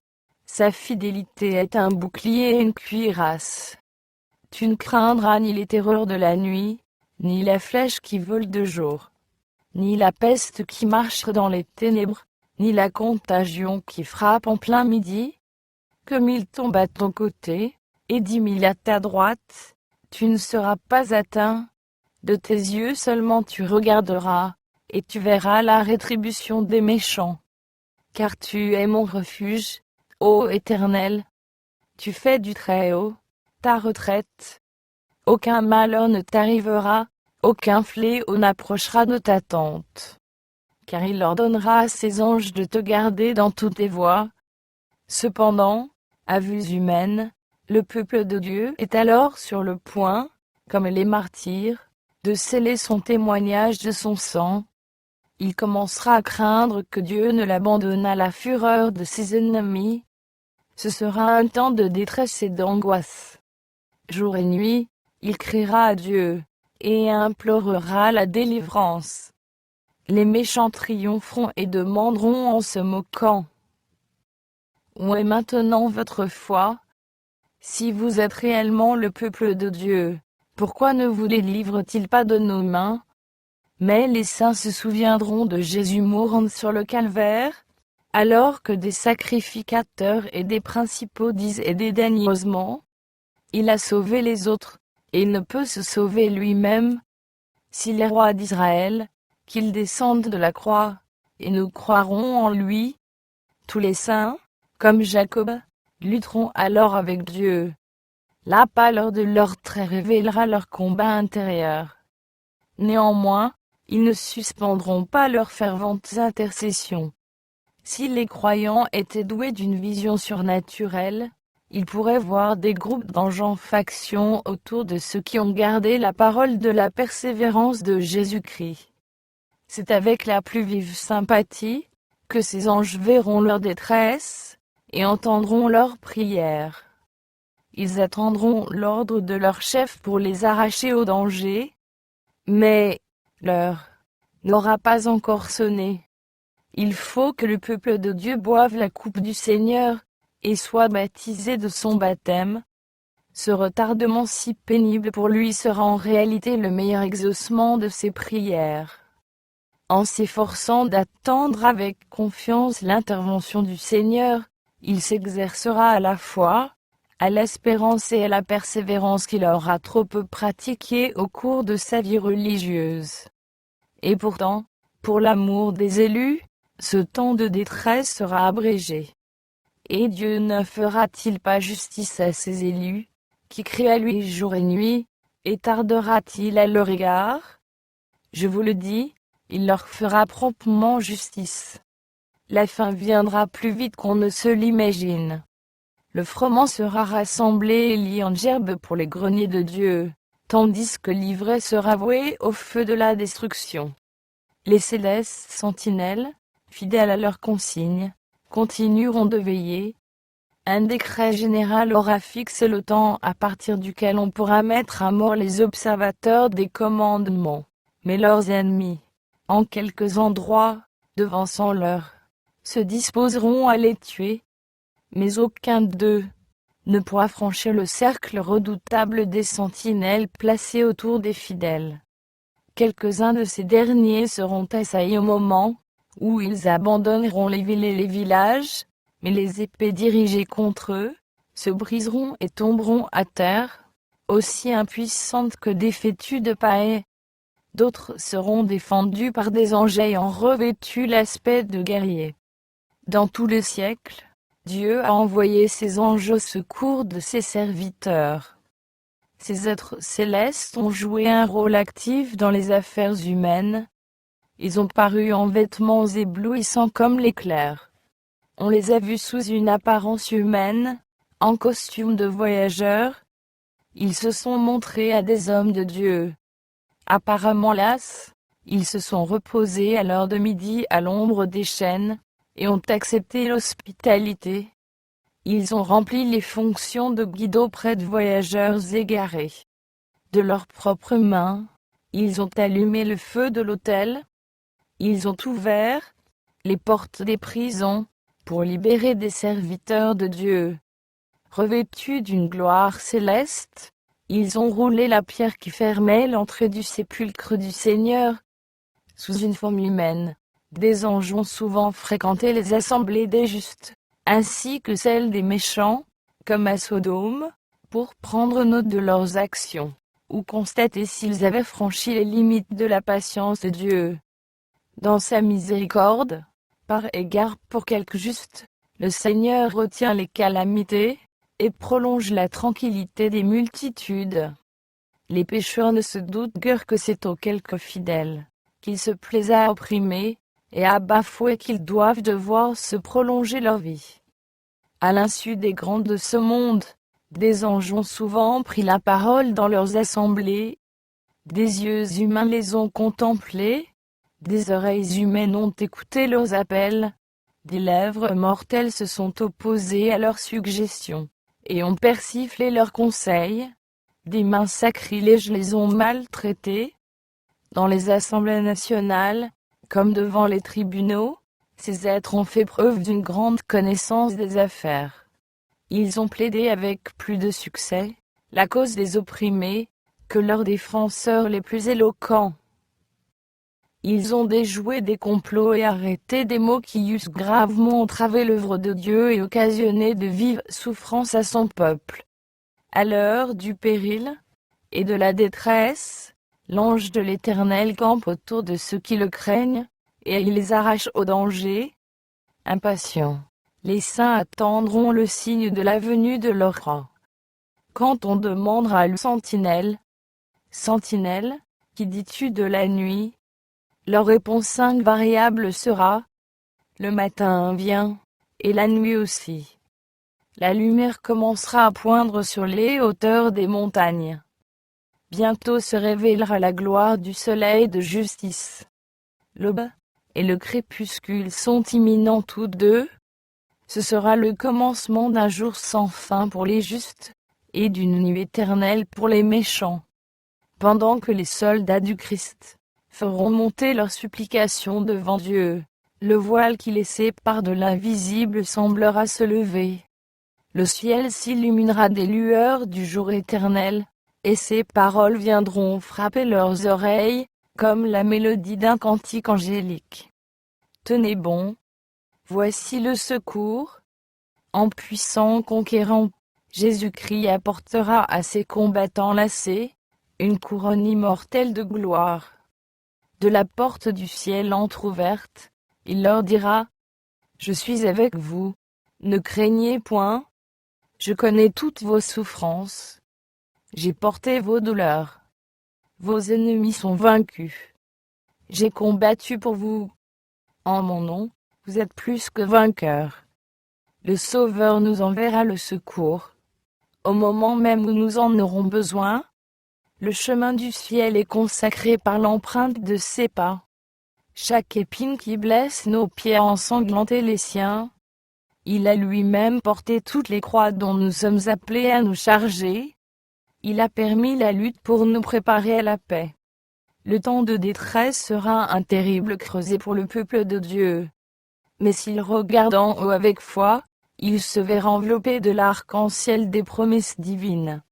Sa fidélité est un bouclier et une cuirasse. Tu ne craindras ni les terreurs de la nuit, ni la flèche qui vole de jour, ni la peste qui marche dans les ténèbres, ni la contagion qui frappe en plein midi. Que 1000 tombent à ton côté, et 10 000 à ta droite, tu ne seras pas atteint. De tes yeux seulement tu regarderas, et tu verras la rétribution des méchants. Car tu es mon refuge, ô Éternel. Tu fais du Très-Haut ta retraite. Aucun malheur ne t'arrivera, aucun fléau n'approchera de ta tente. Car il ordonnera à ses anges de te garder dans toutes tes voies. Cependant, à vues humaines, le peuple de Dieu est alors sur le point, comme les martyrs, de sceller son témoignage de son sang. Il commencera à craindre que Dieu ne l'abandonne à la fureur de ses ennemis. Ce sera un temps de détresse et d'angoisse. Jour et nuit, il criera à Dieu, et implorera la délivrance. Les méchants triompheront et demanderont en se moquant. Où est maintenant votre foi? Si vous êtes réellement le peuple de Dieu, pourquoi ne vous délivre-t-il pas de nos mains? Mais les saints se souviendront de Jésus mourant sur le calvaire, alors que des sacrificateurs et des principaux disent et dédaigneusement, il a sauvé les autres, et il ne peut se sauver lui-même. Si les rois d'Israël, qu'ils descendent de la croix, et nous croirons en lui. Tous les saints, comme Jacob, lutteront alors avec Dieu. La pâleur de leurs traits révélera leur combat intérieur. Néanmoins, ils ne suspendront pas leurs ferventes intercessions. Si les croyants étaient doués d'une vision surnaturelle, ils pourraient voir des groupes d'anges en faction autour de ceux qui ont gardé la parole de la persévérance de Jésus-Christ. C'est avec la plus vive sympathie que ces anges verront leur détresse et entendront leurs prières. Ils attendront l'ordre de leur chef pour les arracher au danger, mais l'heure n'aura pas encore sonné. Il faut que le peuple de Dieu boive la coupe du Seigneur et soit baptisé de son baptême. Ce retardement si pénible pour lui sera en réalité le meilleur exaucement de ses prières. En s'efforçant d'attendre avec confiance l'intervention du Seigneur, il s'exercera à la foi, à l'espérance et à la persévérance qu'il aura trop peu pratiquée au cours de sa vie religieuse. Et pourtant, pour l'amour des élus, ce temps de détresse sera abrégé. Et Dieu ne fera-t-il pas justice à ses élus, qui crient à lui jour et nuit, et tardera-t-il à leur égard? Je vous le dis, il leur fera promptement justice. La fin viendra plus vite qu'on ne se l'imagine. Le froment sera rassemblé et lié en gerbe pour les greniers de Dieu, tandis que l'ivraie sera vouée au feu de la destruction. Les célestes sentinelles, fidèles à leurs consignes, continueront de veiller. Un décret général aura fixé le temps à partir duquel on pourra mettre à mort les observateurs des commandements, mais leurs ennemis, en quelques endroits, devançant leurs, se disposeront à les tuer. Mais aucun d'eux ne pourra franchir le cercle redoutable des sentinelles placées autour des fidèles. Quelques-uns de ces derniers seront assaillis au moment où ils abandonneront les villes et les villages, mais les épées dirigées contre eux se briseront et tomberont à terre, aussi impuissantes que dévêtues de paille. D'autres seront défendus par des anges ayant revêtu l'aspect de guerriers. Dans tous les siècles, Dieu a envoyé ses anges au secours de ses serviteurs. Ces êtres célestes ont joué un rôle actif dans les affaires humaines. Ils ont paru en vêtements éblouissants comme l'éclair. On les a vus sous une apparence humaine, en costume de voyageurs. Ils se sont montrés à des hommes de Dieu. Apparemment las, ils se sont reposés à l'heure de midi à l'ombre des chênes, et ont accepté l'hospitalité. Ils ont rempli les fonctions de guide auprès de voyageurs égarés. De leurs propres mains, ils ont allumé le feu de l'autel. Ils ont ouvert les portes des prisons pour libérer des serviteurs de Dieu. Revêtus d'une gloire céleste, ils ont roulé la pierre qui fermait l'entrée du sépulcre du Seigneur. Sous une forme humaine, des anges ont souvent fréquenté les assemblées des justes, ainsi que celles des méchants, comme à Sodome, pour prendre note de leurs actions, ou constater s'ils avaient franchi les limites de la patience de Dieu. Dans sa miséricorde, par égard pour quelques justes, le Seigneur retient les calamités, et prolonge la tranquillité des multitudes. Les pécheurs ne se doutent guère que c'est aux quelques fidèles qu'il se plaise à opprimer, et à bafouer qu'ils doivent devoir se prolonger leur vie. À l'insu des grands de ce monde, des anges ont souvent pris la parole dans leurs assemblées. Des yeux humains les ont contemplés, des oreilles humaines ont écouté leurs appels, des lèvres mortelles se sont opposées à leurs suggestions, et ont persiflé leurs conseils, des mains sacrilèges les ont maltraités. Dans les assemblées nationales, comme devant les tribunaux, ces êtres ont fait preuve d'une grande connaissance des affaires. Ils ont plaidé avec plus de succès la cause des opprimés que leurs défenseurs les plus éloquents. Ils ont déjoué des complots et arrêté des maux qui eussent gravement entravé l'œuvre de Dieu et occasionné de vives souffrances à son peuple. À l'heure du péril et de la détresse, l'ange de l'Éternel campe autour de ceux qui le craignent, et il les arrache au danger. Impatients, les saints attendront le signe de la venue de leur roi. Quand on demandera le sentinelle, sentinelle, qui dis-tu de la nuit? Leur réponse invariable sera: le matin vient, et la nuit aussi. La lumière commencera à poindre sur les hauteurs des montagnes. Bientôt se révélera la gloire du soleil de justice. L'aube et le crépuscule sont imminents tous deux. Ce sera le commencement d'un jour sans fin pour les justes, et d'une nuit éternelle pour les méchants. Pendant que les soldats du Christ feront monter leurs supplications devant Dieu, le voile qui les sépare de l'invisible semblera se lever. Le ciel s'illuminera des lueurs du jour éternel, et ses paroles viendront frapper leurs oreilles, comme la mélodie d'un cantique angélique. Tenez bon, voici le secours. En puissant conquérant, Jésus-Christ apportera à ses combattants lassés une couronne immortelle de gloire. De la porte du ciel entr'ouverte, il leur dira: Je suis avec vous, ne craignez point. Je connais toutes vos souffrances. J'ai porté vos douleurs. Vos ennemis sont vaincus. J'ai combattu pour vous. En mon nom, vous êtes plus que vainqueurs. Le Sauveur nous enverra le secours. Au moment même où nous en aurons besoin, le chemin du ciel est consacré par l'empreinte de ses pas. Chaque épine qui blesse nos pieds a ensanglanté les siens. Il a lui-même porté toutes les croix dont nous sommes appelés à nous charger. Il a permis la lutte pour nous préparer à la paix. Le temps de détresse sera un terrible creuset pour le peuple de Dieu. Mais s'il regarde en haut avec foi, il se verra enveloppé de l'arc-en-ciel des promesses divines.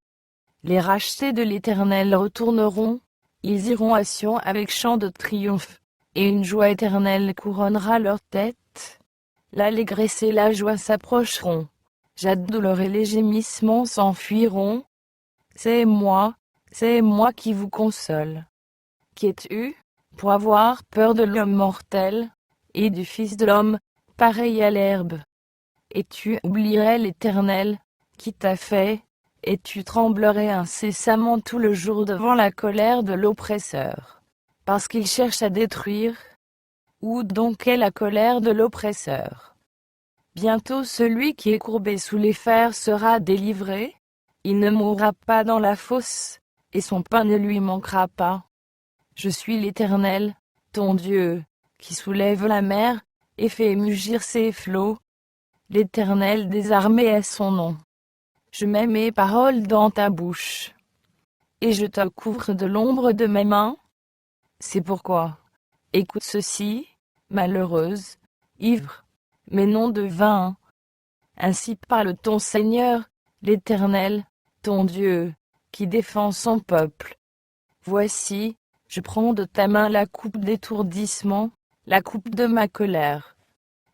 Les rachetés de l'Éternel retourneront, ils iront à Sion avec chant de triomphe, et une joie éternelle couronnera leur tête. L'allégresse et la joie s'approcheront, douleur et les gémissements s'enfuiront. C'est moi qui vous console. Qui es-tu, pour avoir peur de l'homme mortel, et du Fils de l'homme, pareil à l'herbe? Et tu oublierais l'Éternel, qui t'a fait, et tu tremblerais incessamment tout le jour devant la colère de l'oppresseur, parce qu'il cherche à détruire. Où donc est la colère de l'oppresseur? Bientôt celui qui est courbé sous les fers sera délivré. Il ne mourra pas dans la fosse, et son pain ne lui manquera pas. Je suis l'Éternel, ton Dieu, qui soulève la mer, et fait mugir ses flots. L'Éternel des armées est son nom. Je mets mes paroles dans ta bouche, et je te couvre de l'ombre de mes mains. C'est pourquoi, écoute ceci, malheureuse, ivre, mais non de vin. Ainsi parle ton Seigneur, l'Éternel, ton Dieu, qui défend son peuple. Voici, je prends de ta main la coupe d'étourdissement, la coupe de ma colère.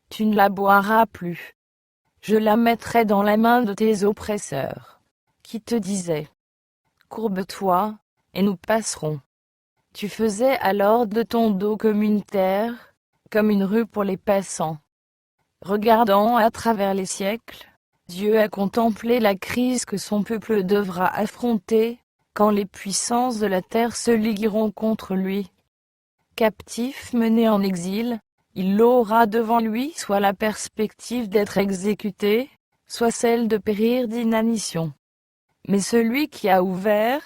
Tu ne la boiras plus. Je la mettrai dans la main de tes oppresseurs, qui te disaient: Courbe-toi, et nous passerons. Tu faisais alors de ton dos comme une terre, comme une rue pour les passants. Regardant à travers les siècles, Dieu a contemplé la crise que son peuple devra affronter, quand les puissances de la terre se ligueront contre lui. Captif mené en exil, il aura devant lui soit la perspective d'être exécuté, soit celle de périr d'inanition. Mais celui qui a ouvert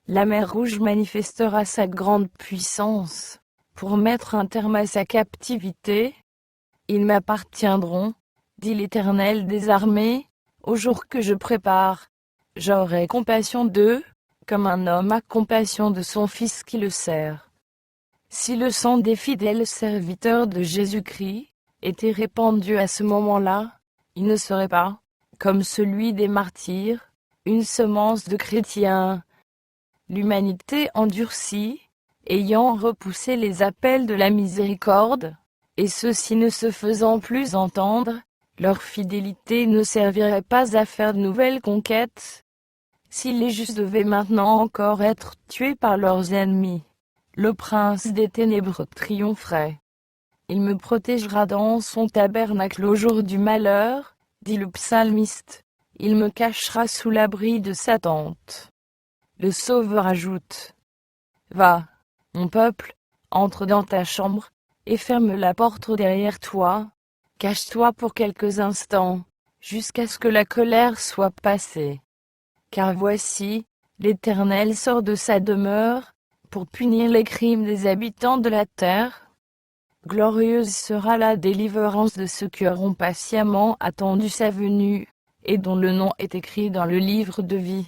la mer Rouge manifestera sa grande puissance, pour mettre un terme à sa captivité. Ils m'appartiendront, dit l'Éternel des armées, au jour que je prépare. J'aurai compassion d'eux, comme un homme a compassion de son fils qui le sert. Si le sang des fidèles serviteurs de Jésus-Christ était répandu à ce moment-là, il ne serait pas, comme celui des martyrs, une semence de chrétiens. L'humanité endurcie, ayant repoussé les appels de la miséricorde, et ceux-ci ne se faisant plus entendre, leur fidélité ne servirait pas à faire de nouvelles conquêtes. Si les justes devaient maintenant encore être tués par leurs ennemis, le prince des ténèbres triompherait. Il me protégera dans son tabernacle au jour du malheur, dit le psalmiste. Il me cachera sous l'abri de sa tente. Le Sauveur ajoute: Va, mon peuple, entre dans ta chambre, et ferme la porte derrière toi. Cache-toi pour quelques instants, jusqu'à ce que la colère soit passée. Car voici, l'Éternel sort de sa demeure, pour punir les crimes des habitants de la terre. Glorieuse sera la délivrance de ceux qui auront patiemment attendu sa venue, et dont le nom est écrit dans le livre de vie.